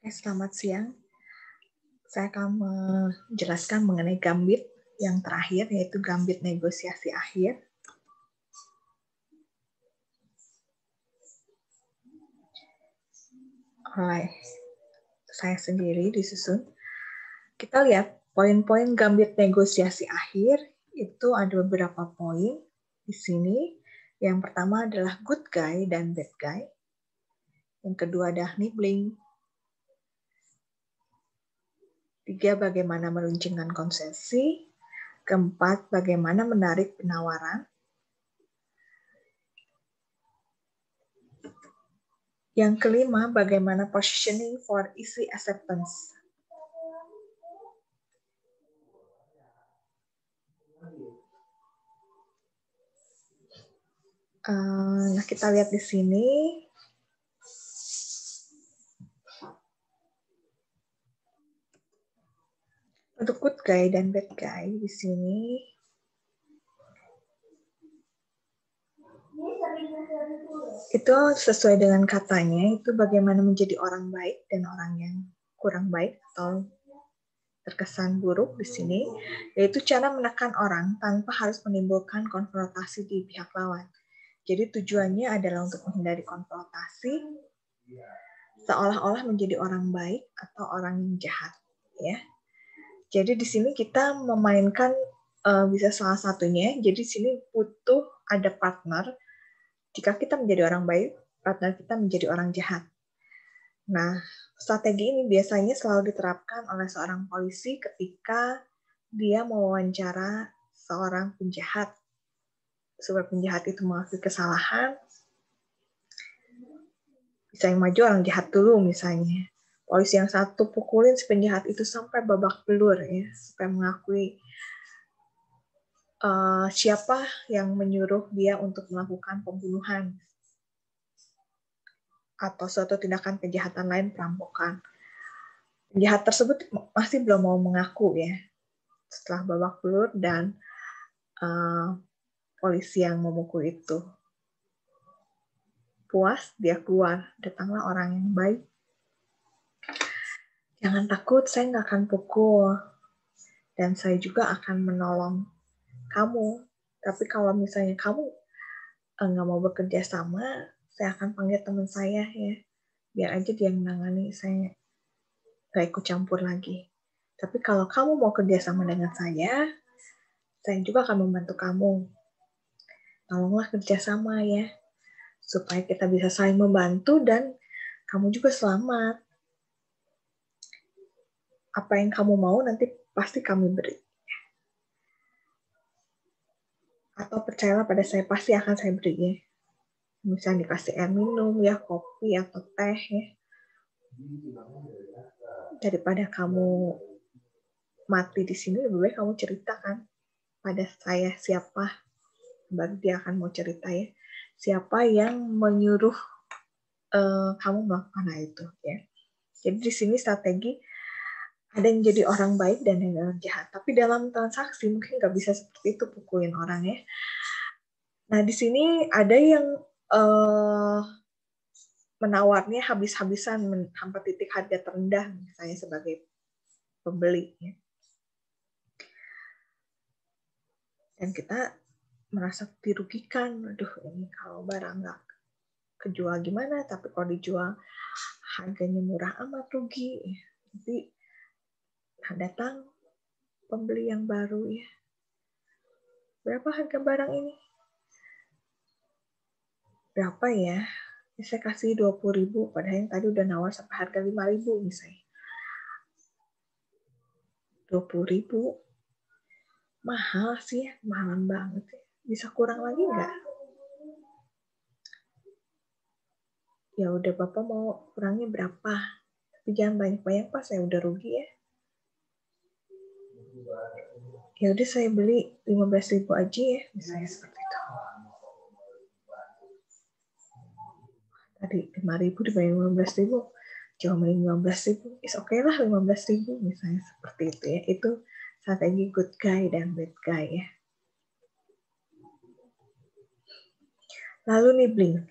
Selamat siang. Saya akan menjelaskan mengenai gambit yang terakhir, yaitu gambit negosiasi akhir. Oleh saya sendiri disusun. Kita lihat poin-poin gambit negosiasi akhir itu ada beberapa poin di sini. Yang pertama adalah good guy dan bad guy. Yang kedua adalah nibbling. 3, bagaimana meruncingkan konsesi. Keempat, bagaimana menarik penawaran. Yang kelima, bagaimana positioning for easy acceptance. Nah, kita lihat di sini. Untuk good guy dan bad guy di sini, itu sesuai dengan katanya, itu bagaimana menjadi orang baik dan orang yang kurang baik atau terkesan buruk di sini, yaitu cara menekan orang tanpa harus menimbulkan konfrontasi di pihak lawan. Jadi tujuannya adalah untuk menghindari konfrontasi, seolah-olah menjadi orang baik atau orang yang jahat, ya. Jadi di sini kita memainkan bisa salah satunya. Jadi di sini butuh ada partner. Jika kita menjadi orang baik, partner kita menjadi orang jahat. Nah, strategi ini biasanya selalu diterapkan oleh seorang polisi ketika dia mewawancara seorang penjahat. Supaya penjahat itu mengakui kesalahan, bisa yang maju orang jahat dulu misalnya. Polisi yang satu pukulin si penjahat itu sampai babak belur, ya, supaya mengakui siapa yang menyuruh dia untuk melakukan pembunuhan atau suatu tindakan kejahatan lain, perampokan. Penjahat tersebut masih belum mau mengaku, ya. Setelah babak belur dan polisi yang memukul itu puas, dia keluar. Datanglah orang yang baik. Jangan takut, saya nggak akan pukul. Dan saya juga akan menolong kamu. Tapi kalau misalnya kamu nggak mau bekerja sama, saya akan panggil teman saya, ya. Biar aja dia menangani, saya nggak ikut campur lagi. Tapi kalau kamu mau kerja sama dengan saya juga akan membantu kamu. Tolonglah kerja sama, ya. Supaya kita bisa saling membantu dan kamu juga selamat. Apa yang kamu mau nanti pasti kami beri. Atau percayalah pada saya, pasti akan saya beri, ya. Misalnya dikasih air minum, ya, kopi atau teh, ya. Daripada kamu mati di sini, lebih baik kamu ceritakan pada saya siapa, baru dia akan mau cerita, ya, siapa yang menyuruh kamu melakukan hal itu, ya. Jadi di sini strategi ada yang jadi orang baik dan yang orang jahat. Tapi dalam transaksi mungkin nggak bisa seperti itu, pukulin orang, ya. Nah di sini ada yang menawarnya habis-habisan sampai titik harga terendah, misalnya sebagai pembeli, ya. Dan kita merasa dirugikan. Aduh, ini kalau barang nggak kejual gimana, tapi kalau dijual harganya murah amat, rugi. Jadi datang pembeli yang baru, ya. Berapa harga barang ini? Berapa, ya? Saya kasih 20.000, padahal yang tadi udah nawar sampai harga 5.000 misalnya. 20.000. Mahal sih, ya. Mahalan banget, ya. Bisa kurang lagi nggak? Ya udah, Bapak mau kurangnya berapa? Tapi jangan banyak-banyak, Pak, saya udah rugi, ya. Ya udah, saya beli 15.000 aja, ya, misalnya seperti itu. Tadi 5.000 dibanding 15.000, cuma 15.000, is okay lah 15.000 misalnya seperti itu, ya. Itu strategi good guy dan bad guy ya. Lalu nibbling.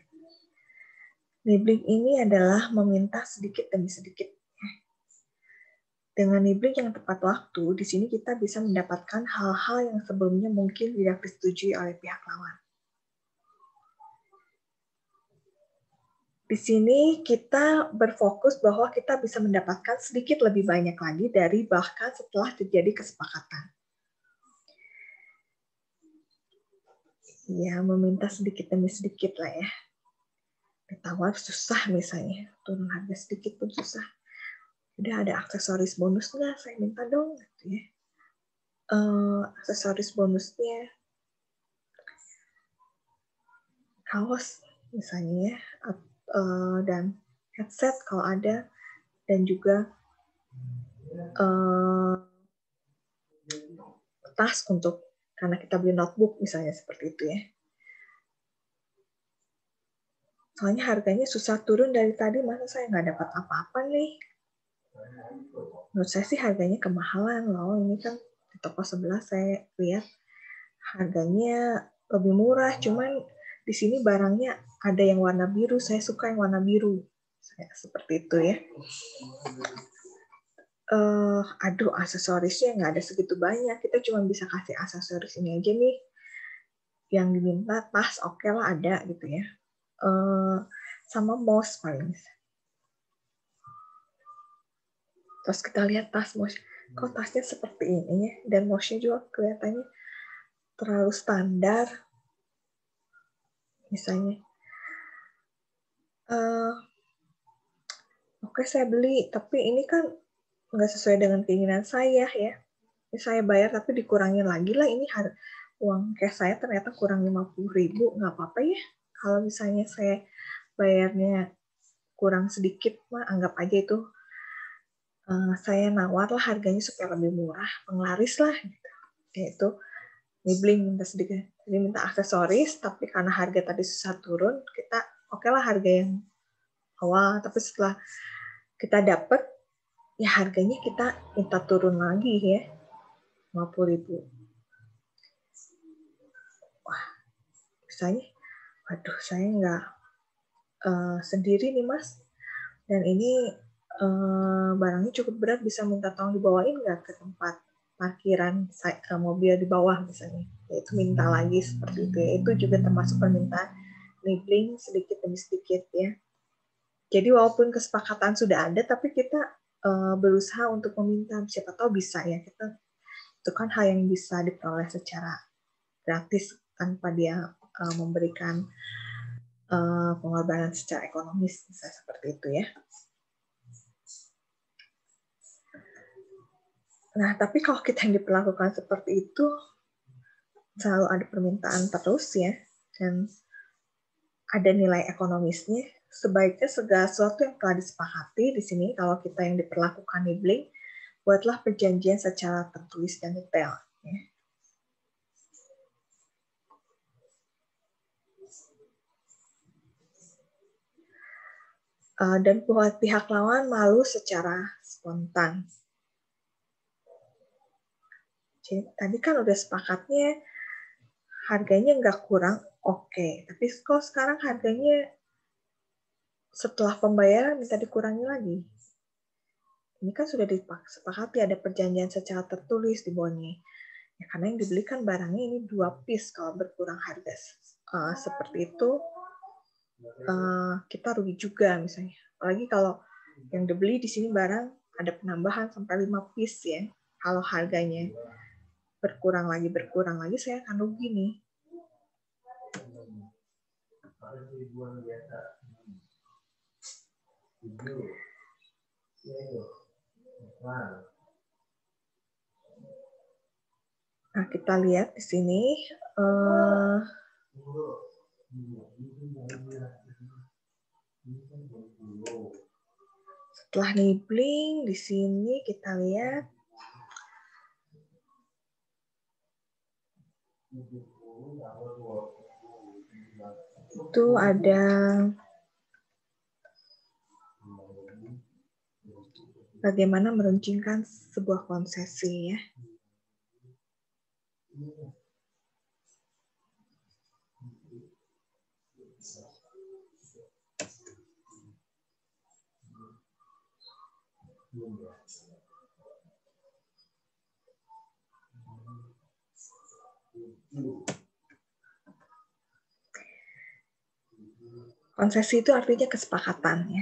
Nibbling ini adalah meminta sedikit demi sedikit. Dengan nibbling yang tepat waktu, di sini kita bisa mendapatkan hal-hal yang sebelumnya mungkin tidak disetujui oleh pihak lawan. Di sini kita berfokus bahwa kita bisa mendapatkan sedikit lebih banyak lagi dari bahkan setelah terjadi kesepakatan. Ya, meminta sedikit demi sedikit lah ya. Ditawar susah misalnya, turun harga sedikit pun susah. Udah ada aksesoris bonus nggak? Saya minta dong, gitu ya. Aksesoris bonusnya kaos misalnya ya, dan headset kalau ada, dan juga tas untuk karena kita beli notebook misalnya seperti itu ya. Soalnya harganya susah turun dari tadi, masa saya nggak dapat apa-apa nih. Menurut saya sih harganya kemahalan loh. Ini kan di toko sebelah saya lihat harganya lebih murah, cuman di sini barangnya ada yang warna biru, saya suka yang warna biru. Seperti itu ya. Aduh, aksesorisnya nggak ada segitu banyak. Kita cuma bisa kasih aksesoris ini aja nih. Yang diminta tas, oke lah ada gitu ya. Sama mouse paling. Terus kita lihat tas mouse, kok tasnya seperti ini ya, dan mouse-nya juga kelihatannya terlalu standar. Misalnya, oke saya beli, tapi ini kan nggak sesuai dengan keinginan saya ya. Ini saya bayar tapi dikurangin lagi lah, ini uang cash saya ternyata kurang 50.000, nggak apa-apa ya. Kalau misalnya saya bayarnya kurang sedikit, mah anggap aja itu saya nawar lah harganya supaya lebih murah, penglaris lah gitu. Yaitu nibbling, minta sedikit, jadi minta aksesoris, tapi karena harga tadi susah turun, kita oke lah harga yang awal, tapi setelah kita dapat, ya harganya kita minta turun lagi ya, 50.000. Wah, misalnya, waduh saya nggak sendiri nih mas, dan ini barangnya cukup berat, bisa minta tolong dibawain nggak ke tempat parkiran mobil di bawah misalnya, yaitu minta lagi seperti itu ya. Itu juga termasuk permintaan nibbling sedikit demi sedikit ya. Jadi walaupun kesepakatan sudah ada, tapi kita berusaha untuk meminta, siapa tahu bisa ya, kita itu kan hal yang bisa diperoleh secara gratis tanpa dia memberikan pengorbanan secara ekonomis, misalnya seperti itu ya. Nah, tapi kalau kita yang diperlakukan seperti itu, selalu ada permintaan terus ya, dan ada nilai ekonomisnya, sebaiknya segala sesuatu yang telah disepakati di sini, kalau kita yang diperlakukan nibbling, buatlah perjanjian secara tertulis dan detail. Ya. Dan buat pihak lawan malu secara spontan. Jadi, tadi kan udah sepakatnya harganya nggak kurang, oke. Tapi kok sekarang harganya setelah pembayaran minta dikurangi lagi. Ini kan sudah disepakati, ada perjanjian secara tertulis di bawahnya. Ya, karena yang dibelikan barangnya ini 2 piece, kalau berkurang harga seperti itu, kita rugi juga misalnya. Apalagi kalau yang dibeli di sini barang ada penambahan sampai 5 piece ya. Kalau harganya berkurang lagi, saya akan rugi nih. Nah, kita lihat di sini setelah nibbling di sini kita lihat itu ada bagaimana meruncingkan sebuah konsesi ya. Konsesi itu artinya kesepakatan ya.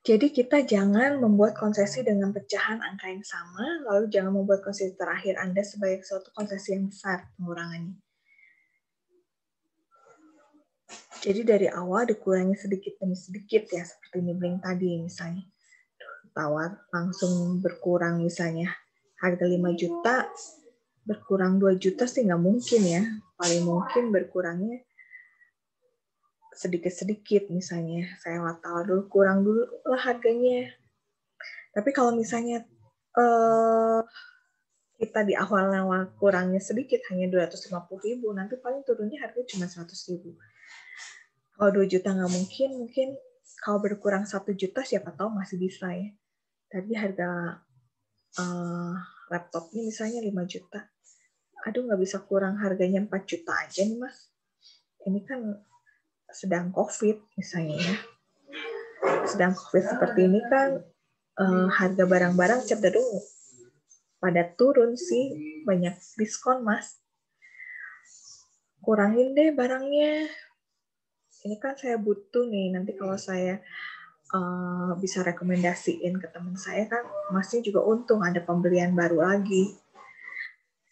Jadi kita jangan membuat konsesi dengan pecahan angka yang sama, lalu jangan membuat konsesi terakhir Anda sebagai suatu konsesi yang besar pengurangannya. Jadi dari awal dikurangi sedikit demi sedikit ya, seperti nibbling tadi misalnya. Tawar langsung berkurang misalnya, harga 5 juta, berkurang 2 juta sih nggak mungkin ya. Paling mungkin berkurangnya sedikit-sedikit misalnya. Saya tawar dulu, kurang dulu lah harganya. Tapi kalau misalnya kita di awal-awal kurangnya sedikit, hanya 250.000, nanti paling turunnya harga cuma 100.000. Kalau 2 juta nggak mungkin kalau berkurang 1 juta siapa tahu masih bisa ya. Tadi harga laptop ini misalnya 5 juta. Aduh nggak bisa kurang harganya 4 juta aja nih mas. Ini kan sedang COVID misalnya ya. Sedang COVID seperti ini kan harga barang-barang cenderung pada turun sih, banyak diskon mas. Kurangin deh barangnya. Ini kan saya butuh nih, nanti kalau saya bisa rekomendasiin ke teman saya kan, masnya juga untung ada pembelian baru lagi.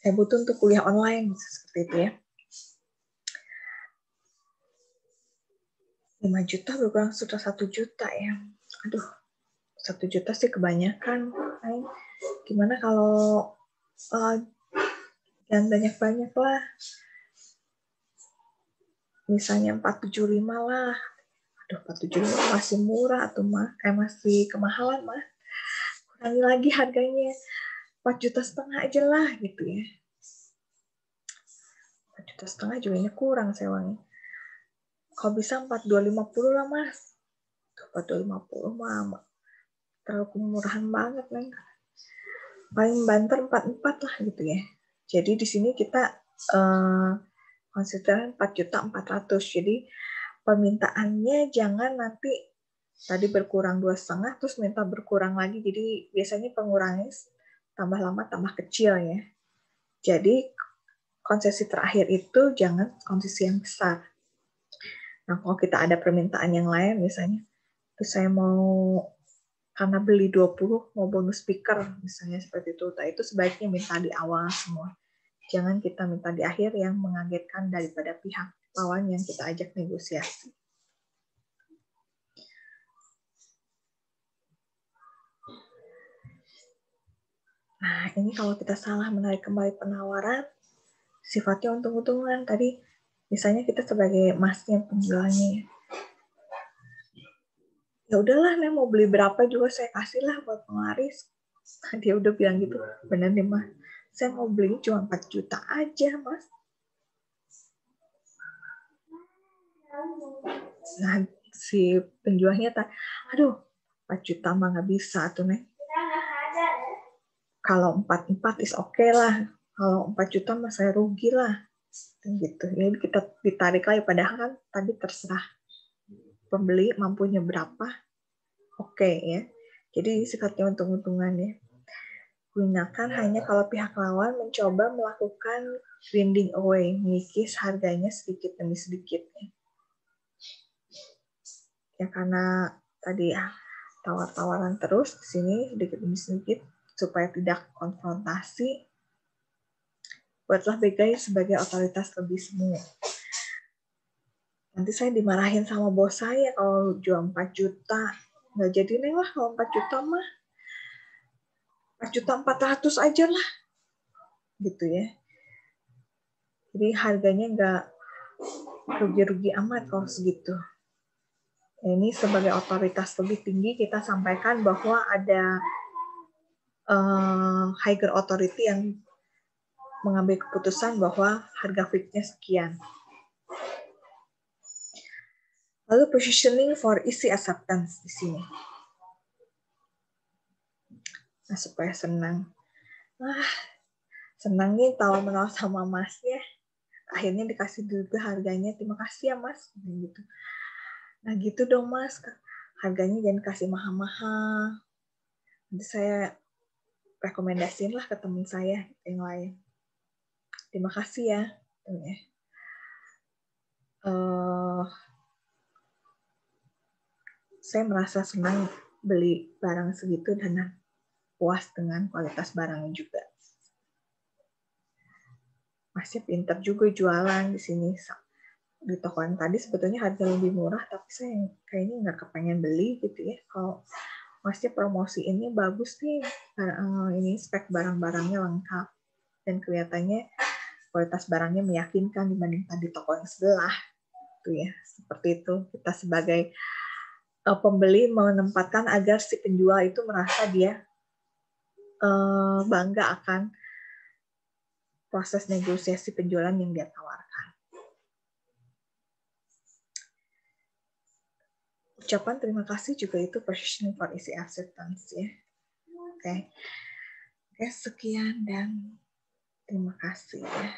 Saya butuh untuk kuliah online, seperti itu ya. 5 juta berkurang sudah 1 juta ya. Aduh, 1 juta sih kebanyakan. Gimana kalau jangan banyak-banyak lah. Misalnya 475 lah. Aduh, 475 masih murah atau masih kemahalan mah. Kurangi lagi harganya. 4,5 juta aja lah gitu ya. 4,5 juta juga ini kurang sewanya. Kalau bisa 4,250 lah mas. 4,250 mah terlalu kemurahan banget nih. Paling banter 44 lah gitu ya. Jadi di sini kita konsideran 4,400.000. Jadi permintaannya jangan nanti tadi berkurang 2,5 terus minta berkurang lagi. Jadi biasanya pengurangannya tambah lama tambah kecil ya. Jadi konsesi terakhir itu jangan konsesi yang besar. Nah, kalau kita ada permintaan yang lain misalnya, terus saya mau karena beli 20 mau bonus speaker misalnya seperti itu. Nah, itu sebaiknya minta di awal semua. Jangan kita minta di akhir yang mengagetkan daripada pihak lawan yang kita ajak negosiasi. Nah, ini kalau kita salah menarik kembali penawaran, sifatnya untung-untungan. Tadi misalnya kita sebagai masnya penjualnya, ya udahlah nih mau beli berapa juga saya kasih lah buat penglaris. Dia udah bilang gitu, bener nih mas, saya mau beli cuma 4 juta aja mas. Nah si penjualnya aduh 4 juta mah nggak bisa tuh nih. Kalau 4 is okay lah, kalau 4 juta mah saya rugi lah. Gitu. Jadi kita ditarik lagi, padahal kan tadi terserah pembeli mampunya berapa. Oke ya. Jadi sifatnya untung-untungan ya. Gunakan hanya kalau pihak lawan mencoba melakukan winding away, mengikis harganya sedikit demi sedikit. Ya karena tadi tawar-tawaran terus di sini sedikit demi sedikit supaya tidak konfrontasi. Buatlah begai sebagai otoritas lebih semua. Nanti saya dimarahin sama bos saya kalau jual 4 juta. Nggak jadi nih lah kalau 4 juta mah. 4,400.000 aja lah. Gitu ya. Jadi harganya nggak rugi-rugi amat kalau segitu. Ini sebagai otoritas lebih tinggi kita sampaikan bahwa ada higher authority yang mengambil keputusan bahwa harga fixnya sekian. Lalu positioning for easy acceptance di sini. Nah, supaya senang. senang nih tawar-menawar sama Masnya. Akhirnya dikasih juga harganya, terima kasih ya Mas, gitu. Nah gitu dong Mas, harganya jangan kasih mahal-mahal. Nanti saya rekomendasiin lah ke teman saya yang lain. Terima kasih ya. Saya merasa senang beli barang segitu dan puas dengan kualitas barangnya juga. Masih pinter juga jualan di sini. Di toko yang tadi sebetulnya harga lebih murah, tapi saya kayaknya nggak kepengen beli gitu ya. Kalau Masnya promosi ini bagus nih, ini spek barang-barangnya lengkap dan kelihatannya kualitas barangnya meyakinkan dibandingkan di toko yang sebelah. Itu ya, seperti itu. Kita sebagai pembeli menempatkan agar si penjual itu merasa dia bangga akan proses negosiasi penjualan yang dia tawarkan. Ucapan terima kasih juga itu positioning for easy acceptance ya. Oke, sekian dan terima kasih ya.